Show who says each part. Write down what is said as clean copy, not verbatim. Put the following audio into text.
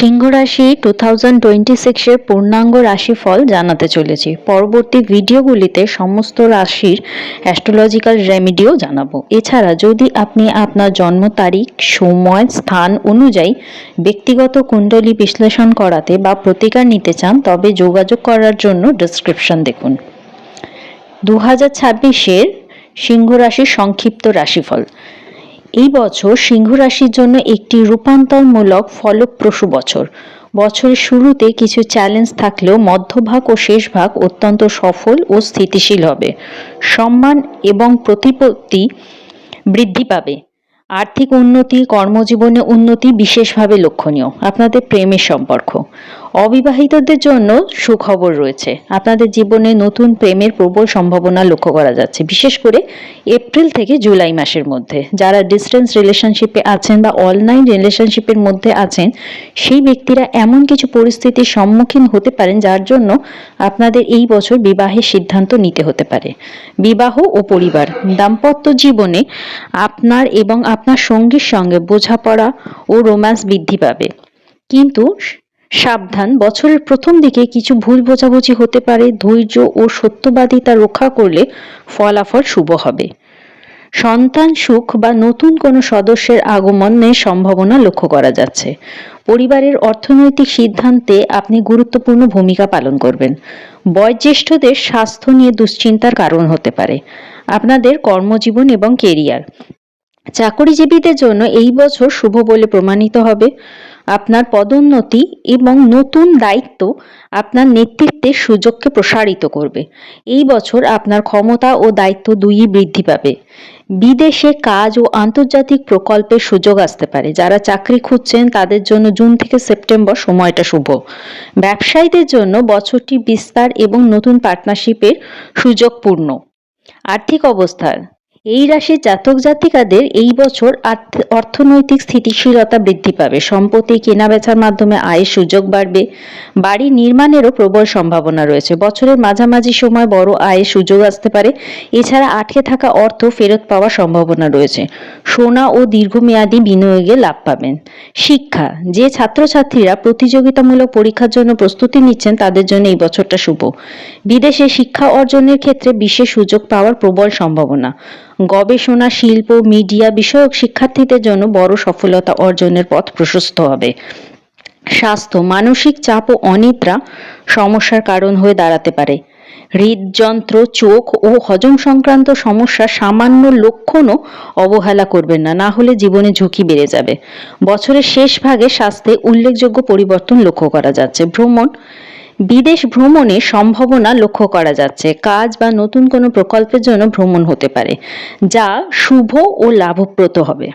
Speaker 1: সিংহ রাশি 2026 এর পূর্ণাঙ্গ রাশিফল জানাতে চলেছি। পরবর্তী ভিডিওগুলিতে সমস্ত রাশির অ্যাস্ট্রোলজিক্যাল রেমেডিও জানাবো। এছাড়া যদি আপনি আপনার জন্ম তারিখ, সময়, স্থান অনুযায়ী ব্যক্তিগত কুণ্ডলী বিশ্লেষণ করাতে বা প্রতিকার নিতে চান তবে যোগাযোগ করার জন্য ডেসক্রিপশন দেখুন। 2026 সিংহ রাশির সংক্ষিপ্ত রাশিফল। এই বছর সিংহ রাশির জন্য একটি রূপান্তরমূলক ফলপ্রসূ বছর। বছরের শুরুতে কিছু চ্যালেঞ্জ থাকলেও মধ্যভাগ ও শেষ ভাগ অত্যন্ত সফল ও স্থিতিশীল হবে। সম্মান এবং প্রতিপত্তি বৃদ্ধি পাবে। আর্থিক উন্নতি, কর্মজীবনে উন্নতি বিশেষভাবে লক্ষণীয়। আপনাদের প্রেমের সম্পর্ক, অবিবাহিতদের জন্য সুখবর রয়েছে। আপনাদের জীবনে নতুন প্রেমের প্রবল সম্ভাবনা লক্ষ্য করা যাচ্ছে, বিশেষ করে এপ্রিল থেকে জুলাই মাসের মধ্যে। যারা ডিস্টেন্স রিলেশনশিপে আছেন বা অনলাইন রিলেশনশিপের মধ্যে আছেন সেই ব্যক্তিরা এমন কিছু পরিস্থিতির সম্মুখীন হতে পারেন যার জন্য আপনাদের এই বছর বিবাহের সিদ্ধান্ত নিতে হতে পারে। বিবাহ ও পরিবার, দাম্পত্য জীবনে আপনার এবং আপনার সঙ্গীর সঙ্গে বোঝাপড়া ও রোম্যান্স বৃদ্ধি পাবে। কিন্তু সাবধান, বছরের প্রথম দিকে কিছু ভুল বোঝাবুঝি হতে পারে। ধৈর্য ও সত্যবাদিতা রক্ষা করলে ফলাফল শুভ হবে। সন্তান সুখ বা নতুন কোনো সদস্যের আগমনের সম্ভাবনা লক্ষ্য করা যাচ্ছে। পরিবারের অর্থনৈতিক সিদ্ধান্তে আপনি গুরুত্বপূর্ণ ভূমিকা পালন করবেন। বয়োজ্যেষ্ঠদের স্বাস্থ্য নিয়ে দুশ্চিন্তার কারণ হতে পারে। আপনাদের কর্মজীবন এবং কেরিয়ার, চাকরিজীবীদের জন্য এই বছর শুভ বলে প্রমাণিত হবে। আপনার পদোন্নতি এবং নতুন দায়িত্ব আপনার নেতৃত্বের সুযোগকে প্রসারিত করবে। এই বছর আপনার ক্ষমতা ও দায়িত্ব দুইই বৃদ্ধি পাবে। বিদেশে কাজ ও আন্তর্জাতিক প্রকল্পের সুযোগ আসতে পারে। যারা চাকরি খুঁজছেন তাদের জন্য জুন থেকে সেপ্টেম্বর সময়টা শুভ। ব্যবসায়ীদের জন্য বছরটি বিস্তার এবং নতুন পার্টনারশিপের সুযোগপূর্ণ। আর্থিক অবস্থার, এই রাশির জাতক জাতিকাদের এই বছর অর্থনৈতিক স্থিতিশীলতা বৃদ্ধি পাবে। সম্পত্তি কেনাবেচার মাধ্যমে আয়ের সুযোগ বাড়বে। বাড়ি নির্মাণেরও প্রবল সম্ভাবনা রয়েছে। বছরের মাঝামাঝি সময় বড় আয়ের সুযোগ আসতে পারে। এছাড়া আটকে থাকা অর্থ ফেরত পাওয়ার সম্ভাবনা রয়েছে। সোনা ও দীর্ঘমেয়াদী বিনিয়োগে লাভ পাবেন। শিক্ষা, যে ছাত্রছাত্রীরা প্রতিযোগিতামূলক পরীক্ষার জন্য প্রস্তুতি নিচ্ছেন তাদের জন্য এই বছরটা শুভ। বিদেশে শিক্ষা অর্জনের ক্ষেত্রে বিশেষ সুযোগ পাওয়ার প্রবল সম্ভাবনা। গবেষণা, শিল্প, মিডিয়া বিষয়ক শিক্ষার্থীদের জন্য বড় সফলতা অর্জনের পথ প্রশস্ত হবে। স্বাস্থ্য, মানসিক চাপ ও অনিদ্রা সমস্যার কারণ হয়ে দাঁড়াতে পারে। হৃদযন্ত্র, চোখ ও হজম সংক্রান্ত সমস্যার সামান্য লক্ষণও অবহেলা করবেন না, না হলে জীবনে ঝুঁকি বেড়ে যাবে। বছরের শেষ ভাগে স্বাস্থ্যে উল্লেখযোগ্য পরিবর্তন লক্ষ্য করা যাচ্ছে। ভ্রমণ, বিদেশ ভ্রমণের সম্ভাবনা লক্ষ্য করা যাচ্ছে। কাজ বা নতুন কোনো প্রকল্পের জন্য ভ্রমণ হতে পারে যা শুভ ও লাভপ্রদ হবে।